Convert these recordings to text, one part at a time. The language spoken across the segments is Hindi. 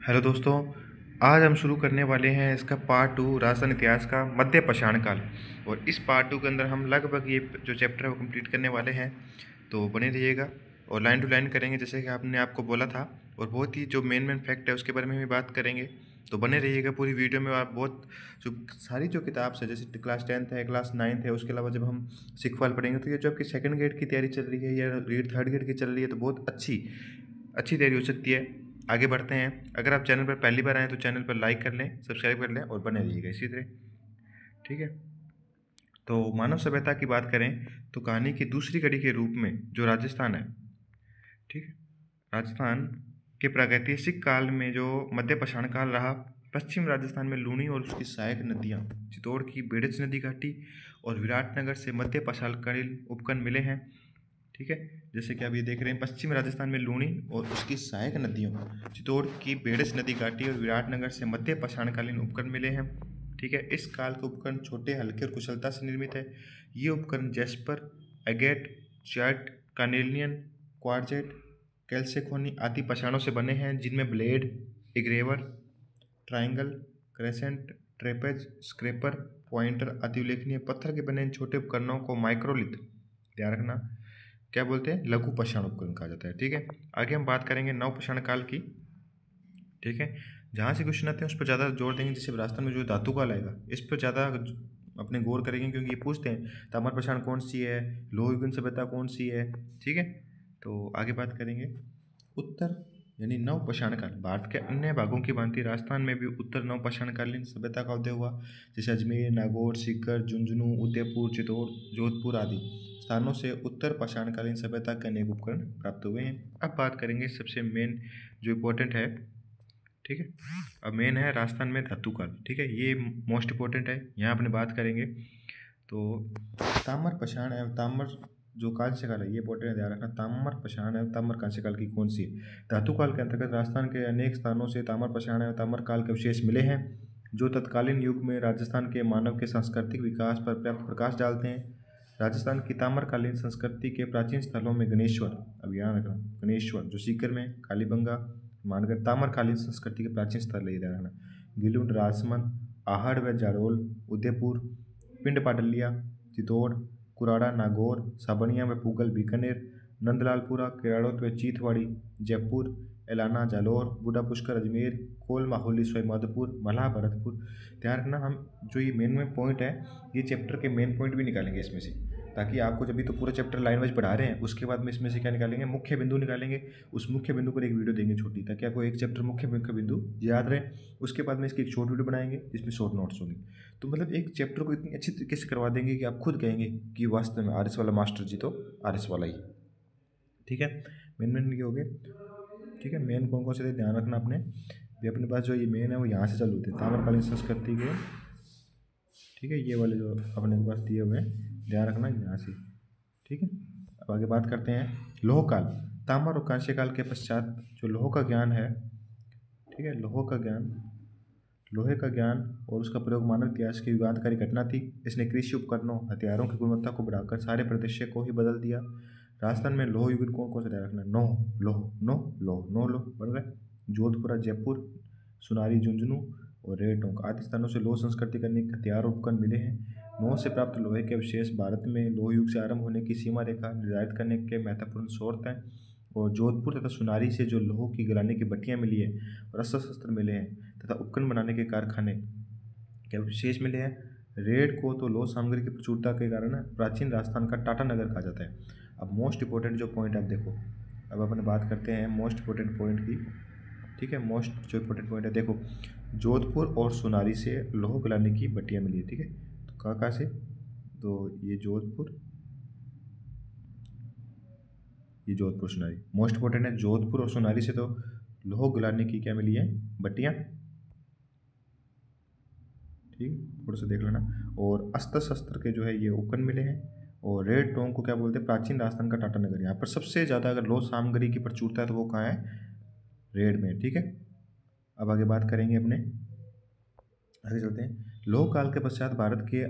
हेलो दोस्तों। आज हम शुरू करने वाले हैं इसका पार्ट 2 राजस्थान इतिहास का मध्य पाषाण काल। और इस पार्ट 2 के अंदर हम लगभग ये जो चैप्टर है वो कंप्लीट करने वाले हैं, तो बने रहिएगा। और लाइन टू लाइन करेंगे जैसे कि आपने आपको बोला था, और बहुत ही जो मेन फैक्ट है उसके बारे में भी बात करेंगे। तो बने रहिएगा पूरी वीडियो में। आप बहुत जो सारी जो किताब है, जैसे क्लास 10th है, क्लास 9th है, उसके अलावा जब हम सिक्सवाल पढ़ेंगे तो ये जो आपकी सेकंड ग्रेड की तैयारी चल रही है या ग्रेड थर्ड ग्रेड की चल रही है, तो बहुत अच्छी अच्छी तैयारी हो सकती है। आगे बढ़ते हैं। अगर आप चैनल पर पहली बार आएँ तो चैनल पर लाइक कर लें, सब्सक्राइब कर लें और बने रहिएगा इसी तरह। ठीक है। तो मानव सभ्यता की बात करें तो कहानी की दूसरी कड़ी के रूप में जो राजस्थान है, ठीक है, राजस्थान के प्रागैतिहासिक काल में जो मध्य पाषाण काल रहा, पश्चिम राजस्थान में लूणी और उसकी सहायक नदियाँ चित्तौड़ की बेड़च नदी घाटी और विराटनगर से मध्य पाषाणकालीन उपकरण मिले हैं। ठीक है। जैसे कि आप ये देख रहे हैं, पश्चिम राजस्थान में लूणी और उसकी सहायक नदियों चित्तौड़ की बेड़च नदी घाटी और विराटनगर से मध्य पाषाणकालीन उपकरण मिले हैं। ठीक है। इस काल के उपकरण छोटे, हल्के और कुशलता से निर्मित है। ये उपकरण jasper, agate, chert, carnelian, quartzite, कैल्सेखोनी आदि पाषाणों से बने हैं, जिनमें blade, engraver, triangle, crescent, trapeze, scraper, pointer आदि उल्लेखनीय। पत्थर के बने इन छोटे उपकरणों को माइक्रोलिथ, ध्यान रखना, क्या बोलते हैं, लघु पाषाण उपकरण कहा जाता है। ठीक है। आगे हम बात करेंगे नव पाषाण काल की। ठीक है। जहाँ से क्वेश्चन आते हैं उस पर ज़्यादा जोर देंगे। जैसे राजस्थान में जो धातु काल आएगा इस पर ज़्यादा अपने गौर करेंगे, क्योंकि ये पूछते हैं ताम्र पाषाण कौन सी है, लोह युगीन सभ्यता कौन सी है। ठीक है। तो आगे बात करेंगे उत्तर यानी नव पाषाण काल। भारत के अन्य भागों की भांति राजस्थान में भी उत्तर नव पाषाणकालीन सभ्यता का उदय हुआ। जैसे अजमेर, नागौर, सीकर, झुंझुनू, उदयपुर, चित्तौड़, जोधपुर आदि स्थानों से उत्तर पाषाणकालीन सभ्यता के अनेक उपकरण प्राप्त हुए हैं। अब बात करेंगे सबसे मेन जो इम्पोर्टेंट है। ठीक है। अब मेन है राजस्थान में धातु काल। ठीक है, ये मोस्ट इम्पोर्टेंट है, यहाँ अपने बात करेंगे। तो ताम्र पाषाण एवं ताम्र जो कांस्य काल है, ये इंपॉर्टेंट है, ध्यान रखना। ताम्र पाषाण एवं ताम्र कांस्य काल की कौन सी है। धातु काल के अंतर्गत राजस्थान के अनेक स्थानों से ताम्र पाषाण एवं ताम्र काल के अवशेष मिले हैं, जो तत्कालीन युग में राजस्थान के मानव के सांस्कृतिक विकास पर पर्याप्त प्रकाश डालते हैं। राजस्थान की ताम्रकालीन संस्कृति के प्राचीन स्थलों में गणेश्वर, अब ध्यान रखना, गणेश्वर जो सीकर में, कालीबंगा, मानगढ़ ताम्रकालीन संस्कृति के प्राचीन स्थल है, ध्यान रखना। गिलुंड, राजसमंद, आहड़ व जाडोल, उदयपुर, पिंड पाटलिया, चित्तौड़, कुराड़ा, नागौर, साबनिया व पूगल, बीकानेर, नंदलालपुरा, किराड़ोत व चीथवाड़ी, जयपुर, एलाना, जालौर, बूढ़ा पुष्कर, अजमेर, कोल, माहौली, सवाईमाधोपुर, मल्हा, भरतपुर। ध्यान रखना, हम जो ये मेन पॉइंट है, ये चैप्टर के मेन पॉइंट भी निकालेंगे इसमें से, ताकि आपको जब भी तो पूरा चैप्टर लाइन वाइज पढ़ा रहे हैं, उसके बाद में इसमें से क्या निकालेंगे, मुख्य बिंदु निकालेंगे। उस मुख्य बिंदु पर एक वीडियो देंगे छोटी, ताकि आपको एक चैप्टर मुख्य मुख्य बिंदु याद रहे। उसके बाद में इसकी एक शॉर्ट वीडियो बनाएंगे जिसमें शॉर्ट नोट्स होंगे। तो मतलब एक चैप्टर को इतनी अच्छी तरीके से करवा देंगे कि आप खुद कहेंगे कि वास्तव में आर एस वाला मास्टर जी तो आर एस वाला ही है। ठीक है। मेन ये हो गए। ठीक है। मेन कौन कौन से थे, ध्यान रखना आपने भी। अपने पास जो ये मेन है वो यहाँ से चालू होते हैं, ताम्रकालीन संस्कृति के। ठीक है। ये वाले जो अपने पास दिए हुए हैं, ध्यान रखना यहाँ से। ठीक है। अब आगे बात करते हैं लोह काल। ताम्र और कांस्य काल के पश्चात जो लोह का ज्ञान है, ठीक है, लोहे का ज्ञान और उसका प्रयोग मानव इतिहास की युगांतकारी घटना थी। इसने कृषि उपकरणों, हथियारों की गुणवत्ता को बढ़ाकर सारे परिदृश्य को ही बदल दिया। राजस्थान में लोह युग कौन कौन सा ध्यान रखना, नौ लोह बन गए। जोधपुरा, जयपुर, सुनारी, झुंझुनू और रेटोंक आदि स्थानों से लोह संस्कृति के अनेक हथियार उपकरण मिले हैं। नौ से प्राप्त लोहे के अवशेष भारत में लोह युग से आरंभ होने की सीमा रेखा निर्धारित करने के महत्वपूर्ण स्रोत हैं। और जोधपुर तथा सुनारी से जो लोह की गलाने की भट्टियाँ मिली है और अस्त्र शस्त्र मिले हैं तथा उपकरण बनाने के कारखाने के अवशेष मिले हैं। रेड को तो लोह सामग्री की प्रचुरता के कारण प्राचीन राजस्थान का टाटा नगर कहा जाता है। अब मोस्ट इंपॉर्टेंट जो पॉइंट आप देखो, अब अपन बात करते हैं मोस्ट इंपॉर्टेंट पॉइंट की। ठीक है। मोस्ट जो इंपॉर्टेंट पॉइंट है देखो, जोधपुर और सुनारी से लोह गलाने की भट्टियाँ मिली है। ठीक है। तो कहाँ से, तो ये जोधपुर सुनारी मोस्ट इंपॉर्टेंट है। जोधपुर और सुनारी से तो लोह गलाने की क्या मिली है, भट्टियाँ। ठीक, थोड़ा सा देख लेना। और अस्त्र शस्त्र के जो है ये उपकरण मिले हैं। और रेड टोंग को क्या बोलते हैं, प्राचीन राजस्थान का टाटा नगर। यहाँ पर सबसे ज़्यादा अगर लोह सामग्री की प्रचुरता है तो वो कहाँ है, रेड में। ठीक है। अब आगे बात करेंगे अपने, आगे चलते हैं। लोह काल के पश्चात भारत के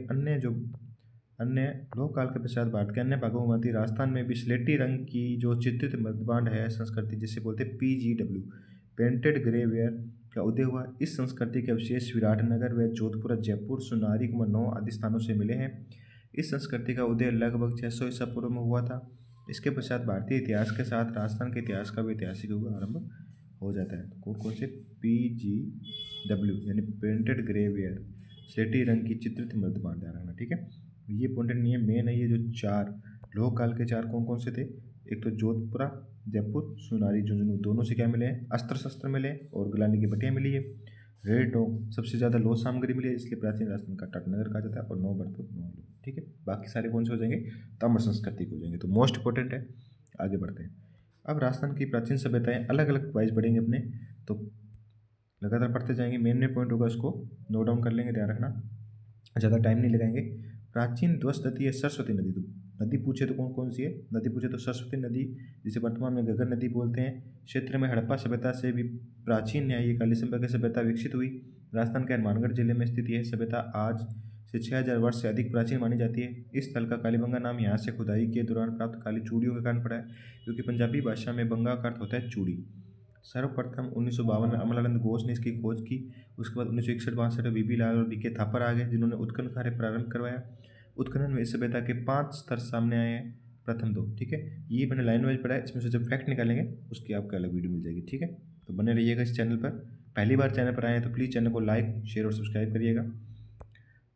अन्य भागों में भांति राजस्थान में भी स्लेटी रंग की जो चित्रित मृदबांड है संस्कृति, जिसे बोलते हैं PGW, पेंटेड ग्रे वेयर का उदय हुआ। इस संस्कृति के अवशेष विराटनगर व जोधपुर, जयपुर, सोनारी, नौ आदि स्थानों से मिले हैं। इस संस्कृति का उदय लगभग 600 ईसा पूर्व में हुआ था। इसके पश्चात भारतीय इतिहास के साथ राजस्थान के इतिहास का भी ऐतिहासिक युग आरंभ हो जाता है। तो कौन कौन से? PGW यानी पेंटेड ग्रेवेयर, स्लेटी रंग की चित्रित मृदमान ध्यान रखना, ठीक है। ये पॉइंटेड नहीं है, मेन है ये जो चार लोह काल के चार कौन कौन से थे? एक तो जोधपुरा, जयपुर, सोनारी, झुंझुनू, दोनों से क्या मिले हैं? अस्त्र शस्त्र मिले और गिलानी की भट्टियाँ मिली है। रेड टोंग सबसे ज़्यादा लोह सामग्री मिली है, इसलिए प्राचीन राजस्थान का टाटानगर कहा जाता है। और 9 भरतपुर, 9 लोह, ठीक है। बाकी सारे कौन से हो जाएंगे? ताम्र संस्कृति हो जाएंगे। तो मोस्ट इंपॉर्टेंट है। आगे बढ़ते हैं। अब राजस्थान की प्राचीन सभ्यताएं अलग अलग वाइज बढ़ेंगे अपने, तो लगातार पढ़ते जाएंगे। मेन मेन पॉइंट होगा, उसको नोट डाउन कर लेंगे, ध्यान रखना, ज़्यादा टाइम नहीं लगाएंगे। प्राचीन ध्वस्त नदी है सरस्वती नदी। तो नदी पूछे तो कौन कौन सी है? नदी पूछे तो सरस्वती नदी, जिसे वर्तमान में घग्गर नदी बोलते हैं। क्षेत्र में हड़प्पा सभ्यता से भी प्राचीन न्याय काली की सभ्यता विकसित हुई। राजस्थान के हनुमानगढ़ जिले में स्थित यह सभ्यता आज से 6000 वर्ष से अधिक प्राचीन मानी जाती है। इस स्थल का कालीबंगा नाम यहाँ से खुदाई के दौरान प्राप्त काली चूड़ियों के कारण पड़ा है, क्योंकि पंजाबी भाषा में बंगा का अर्थ होता है चूड़ी। सर्वप्रथम 1952 में अमलानंद घोष ने इसकी खोज की। उसके बाद 1961-62 में बीबी लाल और बीके थापर आ गए, जिन्होंने उत्खनन कार्य प्रारंभ करवाया। उत्खनन में इस सभ्यता के 5 स्तर सामने आए हैं, प्रथम 2, ठीक है। ये मैंने लाइन वाइज पढ़ा है, इसमें से जब फैक्ट निकालेंगे उसकी आपको अलग वीडियो मिल जाएगी, ठीक है। तो बने रहिएगा इस चैनल पर। पहली बार चैनल पर आए हैं तो प्लीज़ चैनल को लाइक, शेयर और सब्सक्राइब करिएगा,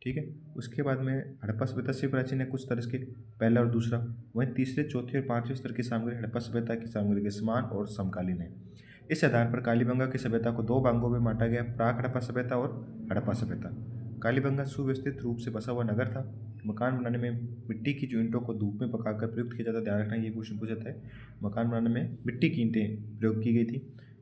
ठीक है। उसके बाद में हड़प्पा सभ्यता से प्राचीन है कुछ तरह के, पहला और दूसरा। वहीं तीसरे, चौथे और पांचवें स्तर की सामग्री हड़प्पा सभ्यता की सामग्री के समान और समकालीन है। इस आधार पर कालीबंगा की सभ्यता को 2 भागों में बांटा गया, प्राक हड़प्पा सभ्यता और हड़प्पा सभ्यता। कालीबंगा सुव्यवस्थित रूप से बसा हुआ नगर था। मकान बनाने में मिट्टी की ईंटों को धूप में पकाकर प्रयुक्त किया जाता है, ध्यान रखना, ये क्वेश्चन पूछा जाता है। मकान बनाने में मिट्टी की ईंटें प्रयोग की गई थी।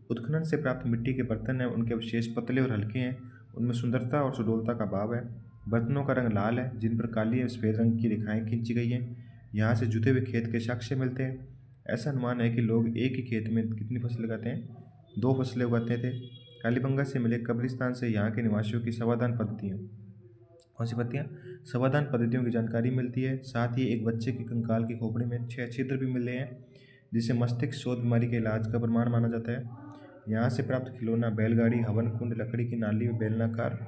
उत्खनन से प्राप्त मिट्टी के बर्तन हैं, उनके अवशेष पतले और हल्के हैं, उनमें सुंदरता और सुडौलता का भाव है। बर्तनों का रंग लाल है, जिन पर काली और सफेद रंग की रेखाएं खींची गई हैं। यहाँ से जुते हुए खेत के साक्ष्य मिलते हैं। ऐसा अनुमान है कि लोग एक ही खेत में कितनी फसल लगाते हैं? 2 फसलें उगाते थे। कालीबंगा से मिले कब्रिस्तान से यहाँ के निवासियों की समाधान पद्धतियों, कौन सी पद्धतियाँ? समाधान पद्धतियों की जानकारी मिलती है। साथ ही एक बच्चे के कंकाल की खोपड़ी में 6 छिद्र भी मिले हैं, जिसे मस्तिष्क शोथ बीमारी के इलाज का प्रमाण माना जाता है। यहाँ से प्राप्त खिलौना, बैलगाड़ी, हवन कुंड, लकड़ी की नाली व बेलनाकार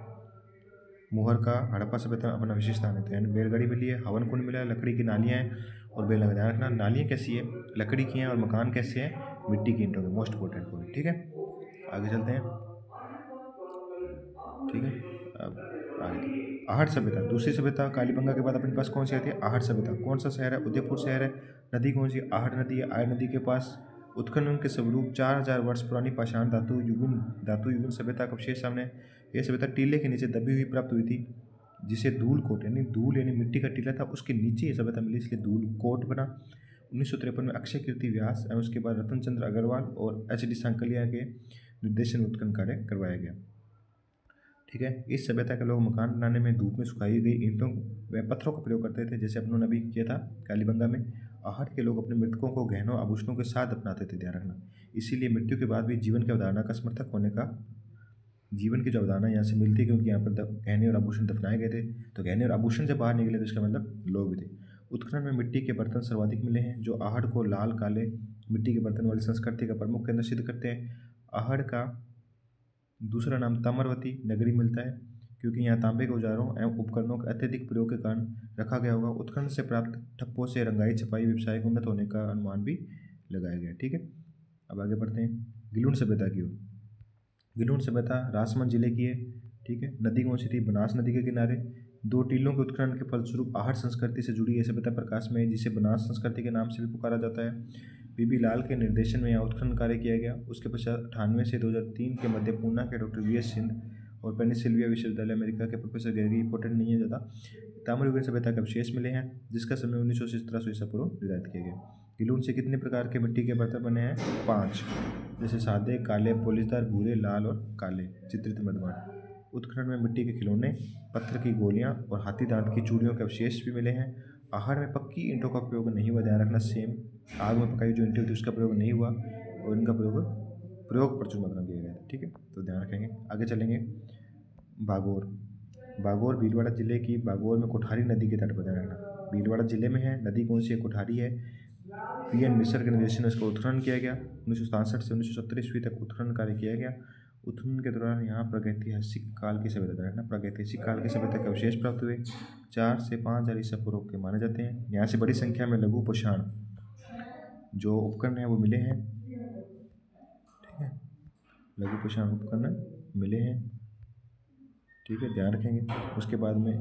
मुहर का हड़प्पा सभ्यता में अपना विशेष स्थान है। यानी बैलगाड़ी मिली है, हवन कुंड मिला है, लकड़ी की नालियाँ हैं और बेलना। ध्यान रखना, नालियाँ कैसी है? लकड़ी की हैं, और मकान कैसे हैं? मिट्टी की ईंटों के। मोस्ट इंपॉर्टेंट पॉइंट, ठीक है। आगे चलते हैं, ठीक है। अब आगे आहट सभ्यता, दूसरी सभ्यता कालीबंगा के बाद अपने पास कौन सी आती है? आहट सभ्यता। कौन सा शहर है? उदयपुर शहर है। नदी कौन सी? आहट नदी है। आहट नदी के पास उत्खनन के स्वरूप 4000 वर्ष पुरानी पाषाण धातु युगीन सभ्यता का अवशेष सामने है। यह सभ्यता टीले के नीचे दबी हुई प्राप्त हुई थी, जिसे धूल कोट, यानी धूल यानी मिट्टी का टीला था, उसके नीचे ये सभ्यता मिली, इसलिए धूल कोट बना। 1953 में अक्षय कीर्ति व्यास एवं उसके बाद रतन चंद्र अग्रवाल और HD सांकलिया के निर्देशन में उत्खनन कार्य करवाया गया, ठीक है। इस सभ्यता के लोग मकान बनाने में धूप में सुखाई गई ईंटों व पत्थरों का प्रयोग करते थे, जैसे अपनों ने अभी किया था कालीबंगा में। आहट के लोग अपने मृतकों को गहनों आभूषणों के साथ दफनाते थे, ध्यान रखना। इसीलिए मृत्यु के बाद भी जीवन की अवधारणा का समर्थक होने का, जीवन की जो अवधारणा यहाँ से मिलती है, क्योंकि यहाँ पर गहने और आभूषण दफनाए गए थे। तो गहने और आभूषण जब बाहर निकले तो इसका मतलब लोग भी थे। उत्खनन में मिट्टी के बर्तन सर्वाधिक मिले हैं, जो आहट को लाल काले मिट्टी के बर्तन वाली संस्कृति का प्रमुख केंद्र सिद्ध करते हैं। आहट का दूसरा नाम ताम्रवती नगरी मिलता है, क्योंकि यहाँ तांबे के औजारों एवं उपकरणों के अत्यधिक प्रयोग के कारण रखा गया होगा। उत्खनन से प्राप्त ठप्पों से रंगाई छपाई व्यवसाय के उन्नत होने का अनुमान भी लगाया गया, ठीक है। अब आगे बढ़ते हैं गिलुण सभ्यता की ओर। गिलुण सभ्यता राजसमंद जिले की है, ठीक है। नदी कौन सी थी? बनास नदी के किनारे। 2 टीलों के उत्खनन के फलस्वरूप आहट संस्कृति से जुड़ी यह सभ्यता प्रकाश में है, जिसे बनास संस्कृति के नाम से भी पुकारा जाता है। बीबी लाल के निर्देशन में यहाँ उत्खनन कार्य किया गया। उसके पश्चात 98 से 2003 के मध्य पूना के डॉक्टर VS सिंध और पेनिसिल्विया विश्वविद्यालय अमेरिका के प्रोफेसर गेरी, इंपॉर्टेंट नहीं है ज़्यादा, ताम्रयुगीन सभ्यता के अवशेष मिले हैं, जिसका समय 1900 से 1700 ईसा पूर्व निर्धारित किया गया। गिलुण से कितने प्रकार के मिट्टी के बर्तन बने हैं? 5, जैसे सादे, काले, पोलिशदार, भूरे, लाल और काले चित्रित मृदमान। उत्खनन में मिट्टी के खिलौने, पत्थर की गोलियां और हाथी दांत की चूड़ियों के अवशेष भी मिले हैं। आहट में पक्की ईंटों का प्रयोग नहीं हुआ, ध्यान रखना। सेम आग में पकाई जो ईंटें होती है उसका प्रयोग नहीं हुआ, और इनका प्रयोग प्रचुर मात्रा में किया गया था, ठीक है। तो ध्यान रखेंगे। आगे चलेंगे बागोर। बागोर भीलवाड़ा जिले की बागोर में कोठारी नदी के तट पर, ध्यान रखना, भीलवाड़ा जिले में है। नदी कौन सी है? कोठारी है। PN मिश्र के निर्देशन में इसका उत्खनन किया गया। 1967 से 1970 ईस्वी तक उत्खनन कार्य किया गया। उत्खनन के दौरान यहाँ प्रागैतिहासिक काल की सभ्यता है ना, प्रागैतिहासिक काल की सभ्यता के अवशेष प्राप्त हुए। 4 से 5,000 ईसा पूर्व के माने जाते हैं। यहाँ से बड़ी संख्या में लघु पाषाण जो उपकरण हैं वो मिले हैं। ठीक है, लघु पाषाण उपकरण मिले हैं। ठीक है, ध्यान रखेंगे। उसके बाद में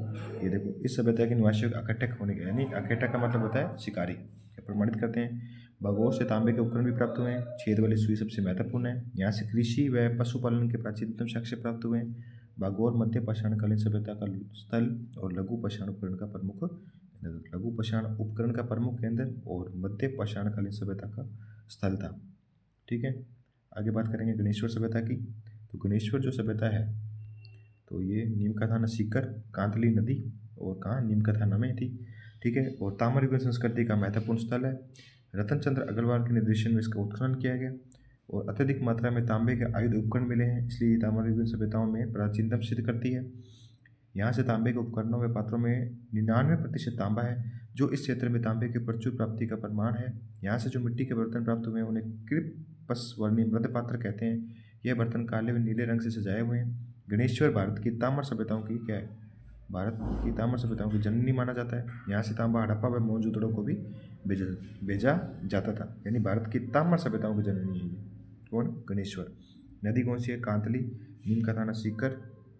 ये देखो, इस सभ्यता के निवासियों के अकटक होने के, यानी अकटक का मतलब होता है शिकारी, ये प्रमाणित करते हैं। भगोर से तांबे के उपकरण भी प्राप्त हुए हैं। छेद वाली सुई सबसे महत्वपूर्ण है। यहाँ से कृषि व पशुपालन के प्राचीनतम साक्ष्य प्राप्त हुए हैं। भागोर मध्य पाषाणकालीन सभ्यता का स्थल और लघु पाषाण उपकरण का प्रमुख केंद्र, लघु पाषाण उपकरण का प्रमुख केंद्र और मध्य पाषाणकालीन सभ्यता का स्थल था। ठीक है, आगे बात करेंगे गणेश्वर सभ्यता की। तो गणेश्वर जो सभ्यता है तो ये नीम का थाना सीकर, कांतली नदी और कहाँ नीम का थाना में थी। ठीक है, और ताम्रयुगीन संस्कृति का महत्वपूर्ण स्थल है। रतनचंद्र अग्रवाल के निर्देशन में इसका उत्खनन किया गया और अत्यधिक मात्रा में तांबे के आयुध उपकरण मिले हैं, इसलिए ताम्रयुगीन सभ्यताओं में प्राचीनतम सिद्ध करती है। यहाँ से तांबे के उपकरणों व पात्रों में 99% तांबा है, जो इस क्षेत्र में तांबे की प्रचुर प्राप्ति का प्रमाण है। यहाँ से जो मिट्टी के बर्तन प्राप्त हुए हैं उन्हें कृपस वर्णी मृद पात्र कहते हैं। यह बर्तन काले व नीले रंग से सजाए हुए हैं। गणेश्वर भारत की ताम्र सभ्यताओं की क्या है, भारत की ताम्र सभ्यताओं की जननी माना जाता है। यहाँ से तांबा हड़प्पा व मोहनजोदड़ो को भी भेजा जाता था, यानी भारत की ताम्र सभ्यताओं की जननी है ये कौन, गणेश्वर। नदी कौन सी है, कांतली। नीम का थाना सीकर।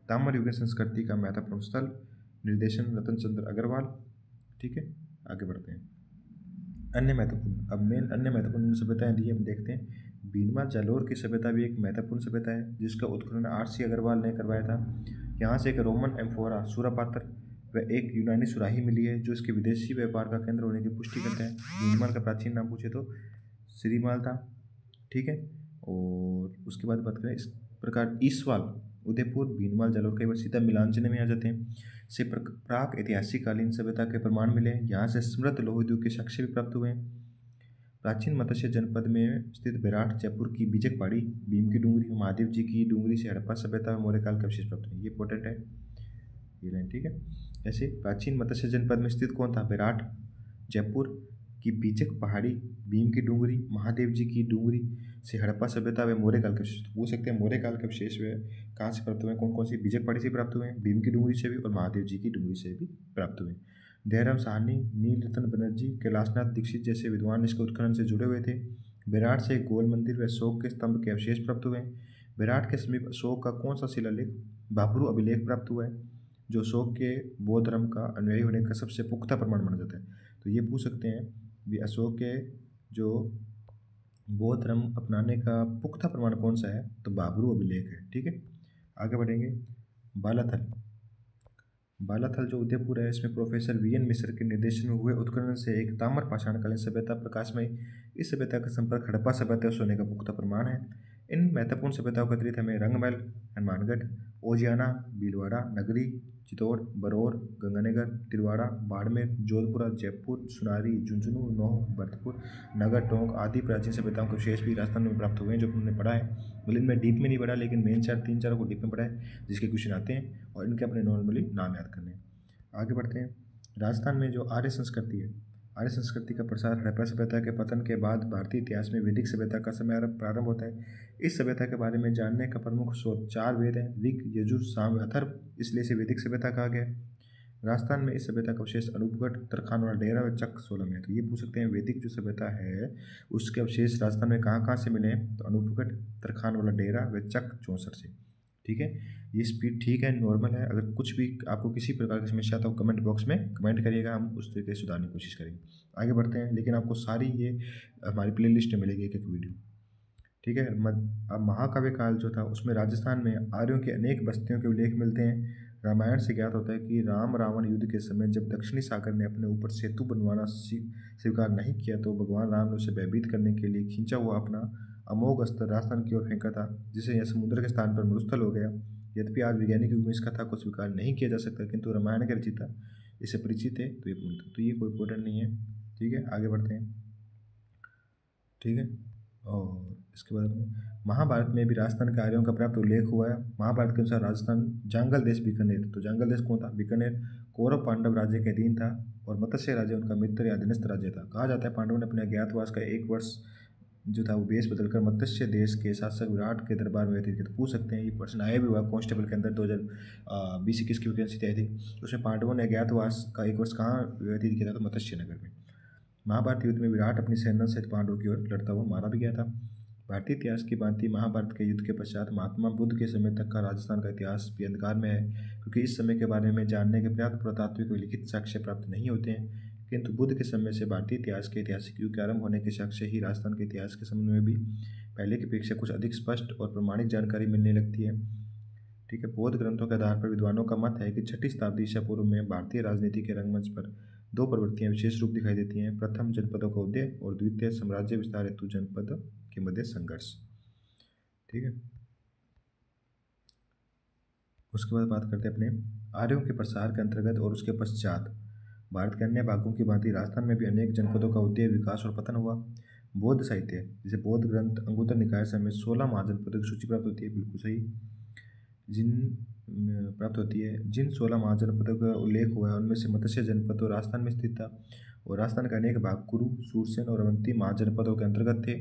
ताम्रयुगीन संस्कृति का महत्वपूर्ण स्थल। निर्देशन रतनचंद्र अग्रवाल। ठीक है, आगे बढ़ते हैं। अन्य महत्वपूर्ण, अब मेन अन्य महत्वपूर्ण सभ्यताएं दी हम देखते हैं। बीनमा जालोर की सभ्यता भी एक महत्वपूर्ण सभ्यता है, जिसका उत्खनन RC अग्रवाल ने करवाया था। यहाँ से एक रोमन एम्फोरा सूरापात्र व एक यूनानी सुराही मिली है, जो इसके विदेशी व्यापार का केंद्र होने की पुष्टि करता है। बीनमाल का प्राचीन नाम पूछे तो श्रीमाल था। ठीक है, और उसके बाद बात करें इस प्रकार ईसवाल, उदयपुर, भीनमाल, जालोर कई बार सीधा मिलांचने में आ जाते हैं, से प्राक ऐतिहासिक कालीन सभ्यता के प्रमाण मिले हैं। यहाँ से समृद्ध लौह उद्योग के साक्ष्य भी प्राप्त हुए हैं। प्राचीन मत्स्य जनपद में स्थित विराट, जयपुर की बीजक पहाड़ी, भीम की डूंगरी, महादेव जी की डूंगरी से हड़प्पा सभ्यता में मौर्य काल के अवशेष प्राप्त हुए। ये इंपॉर्टेंट है ये लाइन। ठीक है, ऐसे प्राचीन मत्स्य जनपद में स्थित कौन था, विराट, जयपुर की बीजक पहाड़ी, भीम की डूंगरी, महादेव जी की डूंगरी से हड़प्पा सभ्यता व मौर्य काल के अवशेष। पूछ सकते हैं मौर्य काल के अवशेष वे कहाँ से प्राप्त हुए, कौन कौन सी, बीजक पहाड़ी से प्राप्त हुए हैं, भीम की डूंगरी से भी और महादेव जी की डूंगरी से भी प्राप्त हुए। दयाराम साहनी, नील रतन बनर्जी, कैलाशनाथ दीक्षित जैसे विद्वान इसके उत्खनन से जुड़े हुए थे। विराट से गोल मंदिर व अशोक के स्तंभ के अवशेष प्राप्त हुए। विराट के समीप अशोक का कौन सा शिलालेख, बाबरू अभिलेख प्राप्त हुआ है, जो अशोक के बौद्ध धर्म का अनुयायी होने का सबसे पुख्ता प्रमाण माना जाता है। तो ये पूछ सकते हैं भी अशोक के जो बौद्ध धर्म अपनाने का पुख्ता प्रमाण कौन सा है, तो बाबरू अभिलेख है। ठीक है, आगे बढ़ेंगे। बालाथल, बालाथल जो उदयपुर है, इसमें प्रोफेसर VN मिश्र के निर्देशन में हुए उत्खनन से एक ताम्र पाषाणकालीन सभ्यता प्रकाश में इस सभ्यता का संपर्क हड़प्पा सभ्यता से होने का पुख्ता प्रमाण है। इन महत्वपूर्ण सभ्यताओं के अतिरिक्त हमें रंगमहल, हनुमानगढ़, ओजियाना, भीलवाड़ा, नगरी, चित्तौड़, बरौर, गंगानगर, तिलवाड़ा, बाड़मेर, जोधपुरा, जयपुर, सुनारी, झुंझुनू, नौह, भरतपुर, नगर, टोंक आदि प्राचीन सभ्यताओं के शेष भी राजस्थान में प्राप्त हुए हैं, जो हमने पढ़ा है। मतलब इनमें डीप में नहीं पढ़ा, लेकिन मेन तीन चार को डीप में पढ़ा है, जिसके क्वेश्चन आते हैं और इनके अपने नॉर्मली नाम याद करने हैं। आगे बढ़ते हैं। राजस्थान में जो आर्य संस्कृति है, आर्य संस्कृति का प्रसार हड़प्पा सभ्यता के पतन के बाद भारतीय इतिहास में वैदिक सभ्यता का समय प्रारंभ होता है। इस सभ्यता के बारे में जानने का प्रमुख स्रोत 4 वेद हैं, ऋग, यजुर, साम, अथर्व, इसलिए इसे वैदिक सभ्यता कहा गया है। राजस्थान में इस सभ्यता का अवशेष अनूपगढ़, तरखान वाला डेरा व चक 16 में है। तो ये पूछ सकते हैं वैदिक जो सभ्यता है उसके अवशेष राजस्थान में कहाँ कहाँ से मिले हैं, तो अनूपगढ़, तरखान वाला डेरा व चक 64 से। ठीक है, ये स्पीड ठीक है, नॉर्मल है। अगर कुछ भी आपको किसी प्रकार की समस्या आता हो कमेंट बॉक्स में कमेंट करिएगा, हम उस तरीके से सुधारने की कोशिश करेंगे। आगे बढ़ते हैं, लेकिन आपको सारी ये हमारी प्लेलिस्ट में मिलेगी एक एक वीडियो। ठीक है, अब महाकाव्य काल जो था उसमें राजस्थान में आर्यों की अनेक बस्तियों के उल्लेख मिलते हैं। रामायण से ज्ञात होता है कि राम रावण युद्ध के समय जब दक्षिणी सागर ने अपने ऊपर सेतु बनवाना स्वीकार नहीं किया, तो भगवान राम ने उसे भयभीत करने के लिए खींचा हुआ अपना अमोघ अस्त्र राजस्थान की ओर फेंका था, जिसे यह समुद्र के स्थान पर मरुस्थल हो गया। यद्यपि आज वैज्ञानिक युग में इस कथा को स्वीकार नहीं किया जा सकता, किंतु रामायण के रचयिता इससे परिचित है, तो ये पूछता, तो ये कोई इम्पोर्टेंट नहीं है। ठीक है, आगे बढ़ते हैं। ठीक है, और इसके बाद में महाभारत में भी राजस्थान के आर्यों का प्राप्त उल्लेख हुआ है। महाभारत के अनुसार राजस्थान जांगल देश बीकानेर, तो जांगल देश कौन था, बीकानेर, कौरव पांडव राज्य के अधीन था और मत्स्य राज्य उनका मित्र या अधीनस्थ राज्य था। कहा जाता है पांडवों ने अपने अज्ञातवास का 1 वर्ष जो था वो बेस बदलकर मत्स्य देश के शासक विराट के दरबार में व्यतीत किया। तो पूछ सकते हैं, ये प्रश्न आया भी हुआ कांस्टेबल के अंदर 2020-21 की वैकेंसी तय थी। उसमें पांडवों ने अज्ञातवास का एक वर्ष कहाँ व्यतीत किया था? तो मत्स्य नगर में। महाभारत युद्ध में विराट अपनी सेना सहित पांडवों की ओर लड़ता हुआ मारा भी गया था। भारतीय इतिहास की भांति महाभारत के युद्ध के पश्चात महात्मा बुद्ध के समय तक का राजस्थान का इतिहास भी अंधकार में है, क्योंकि इस समय के बारे में जानने के पर्याप्त पुरातात्विक व लिखित साक्ष्य प्राप्त नहीं होते हैं। किंतु बुद्ध के समय से भारतीय इतिहास के ऐतिहासिक युग के आरंभ होने के साक्ष्य ही राजस्थान के इतिहास के संबंध में भी पहले की अपेक्षा कुछ अधिक स्पष्ट और प्रमाणिक जानकारी मिलने लगती है। ठीक है। बौद्ध ग्रंथों के आधार पर विद्वानों का मत है कि 6ठी शताब्दी ईसा पूर्व में भारतीय राजनीति के रंगमंच पर दो प्रवृत्तियां विशेष रूप दिखाई देती हैं। प्रथम, जनपदों का उदय, और द्वितीय, साम्राज्य विस्तार हेतु जनपद के मध्य संघर्ष। ठीक है। उसके बाद बात करते हैं अपने आर्यों के प्रसार के अंतर्गत और उसके पश्चात भारत के अन्य भागों की भांति राजस्थान में भी अनेक जनपदों का उदय, विकास और पतन हुआ। बौद्ध साहित्य जैसे बौद्ध ग्रंथ अंगुत्तर निकाय से हमें 16 महाजनपदों की सूची प्राप्त होती है। बिल्कुल सही। जिन 16 महाजनपदों का उल्लेख हुआ है उनमें से मत्स्य जनपद तो राजस्थान में स्थित था, और राजस्थान के अनेक भाग कुरु, सूरसेन और अवंती महाजनपदों के अंतर्गत थे।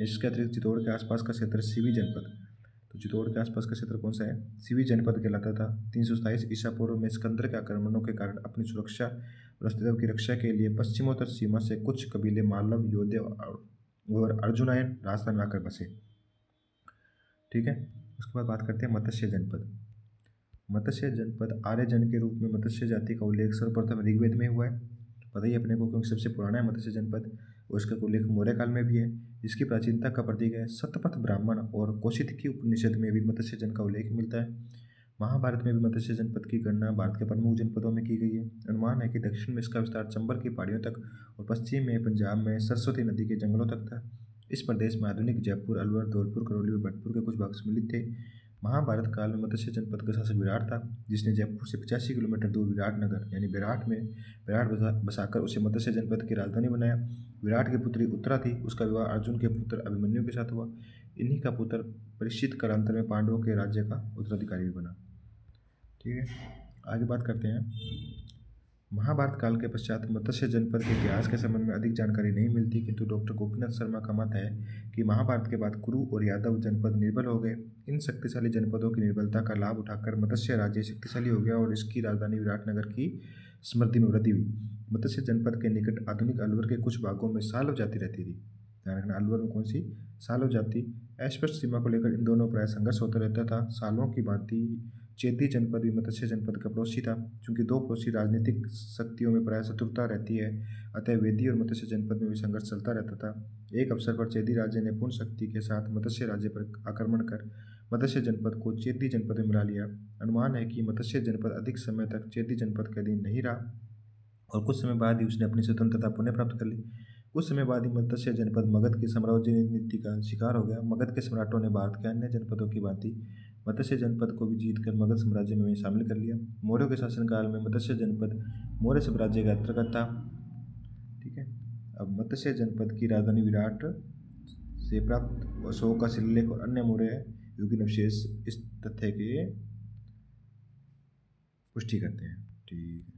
इसके अतिरिक्त चित्तौड़ के आसपास का क्षेत्र सिवी जनपद, तो चित्तौड़ के आसपास का क्षेत्र कौन सा है? सिवी जनपद कहलाता था। 327 ईसा पूर्व में सिकंदर के आक्रमणों के कारण अपनी सुरक्षा और अस्तित्व की रक्षा के लिए पश्चिमोत्तर सीमा से कुछ कबीले मालव, योद्धे और अर्जुनायन राजस्थान में आकर बसे। ठीक है। उसके बाद बात करते हैं मत्स्य जनपद। मत्स्य जनपद आर्यजन के रूप में मत्स्य जाति का उल्लेख सर्वप्रथम ऋग्वेद में हुआ है। पता ही अपने को, क्योंकि सबसे पुराना है मत्स्य जनपद, और इसका उल्लेख मौर्य काल में भी है। इसकी प्राचीनता का प्रतीक है शतपथ ब्राह्मण, और कौशिकी उपनिषद में भी मत्स्य जन का उल्लेख मिलता है। महाभारत में भी मत्स्य जनपद की गणना भारत के प्रमुख जनपदों में की गई है। अनुमान है कि दक्षिण में इसका विस्तार चंबल की पहाड़ियों तक और पश्चिम में पंजाब में सरस्वती नदी के जंगलों तक था। इस प्रदेश में आधुनिक जयपुर, अलवर, धौलपुर, करौली और भरतपुर के कुछ भाग सम्मिलित थे। महाभारत काल में मत्स्य जनपद का शासक विराट था, जिसने जयपुर से 85 किलोमीटर दूर विराटनगर यानी विराट बसाकर उसे मत्स्य जनपद की राजधानी बनाया। विराट की पुत्री उत्तरा थी, उसका विवाह अर्जुन के पुत्र अभिमन्यु के साथ हुआ। इन्हीं का पुत्र परीक्षित कालांतर में पांडवों के राज्य का उत्तराधिकारी भी बना। ठीक है। आगे बात करते हैं। महाभारत काल के पश्चात मत्स्य जनपद के इतिहास के संबंध में अधिक जानकारी नहीं मिलती, किंतु डॉक्टर गोपीनाथ शर्मा का मत है कि महाभारत के बाद कुरु और यादव जनपद निर्बल हो गए। इन शक्तिशाली जनपदों की निर्बलता का लाभ उठाकर मत्स्य राज्य शक्तिशाली हो गया और इसकी राजधानी विराटनगर की समृद्धि में वृद्धि हुई। मत्स्य जनपद के निकट आधुनिक अलवर के कुछ भागों में सालव जाति रहती थी। ध्यान रखना, अलवर में कौन सी? सालव जाति। अस्पष्ट सीमा को लेकर इन दोनों प्राय संघर्ष होता रहता था। सालों की भांति चेदी जनपद भी मत्स्य जनपद का पड़ोसी था। चूंकि दो पड़ोसी राजनीतिक शक्तियों में प्राय शत्रुता रहती है, अतः वेदी और मत्स्य जनपद में भी संघर्ष चलता रहता था। एक अवसर पर चेदी राज्य ने पूर्ण शक्ति के साथ मत्स्य राज्य पर आक्रमण कर मत्स्य जनपद को चेदी जनपद में मिला लिया। अनुमान है कि मत्स्य जनपद अधिक समय तक चेदी जनपद के अधीन नहीं रहा और कुछ समय बाद ही उसने अपनी स्वतंत्रता पुनः प्राप्त कर ली। कुछ समय बाद ही मत्स्य जनपद मगध की साम्राज्य नीति का शिकार हो गया। मगध के सम्राटों ने भारत के अन्य जनपदों की भांति मत्स्य जनपद को भी जीतकर मगध साम्राज्य में शामिल कर लिया। मौर्यों के शासनकाल में मत्स्य जनपद मौर्य साम्राज्य के अंतर्गत था। ठीक है। अब मत्स्य जनपद की राजधानी विराट से प्राप्त अशोक का शिलालेख और अन्य मौर्य युगीन अवशेष इस तथ्य की पुष्टि करते हैं। ठीक है।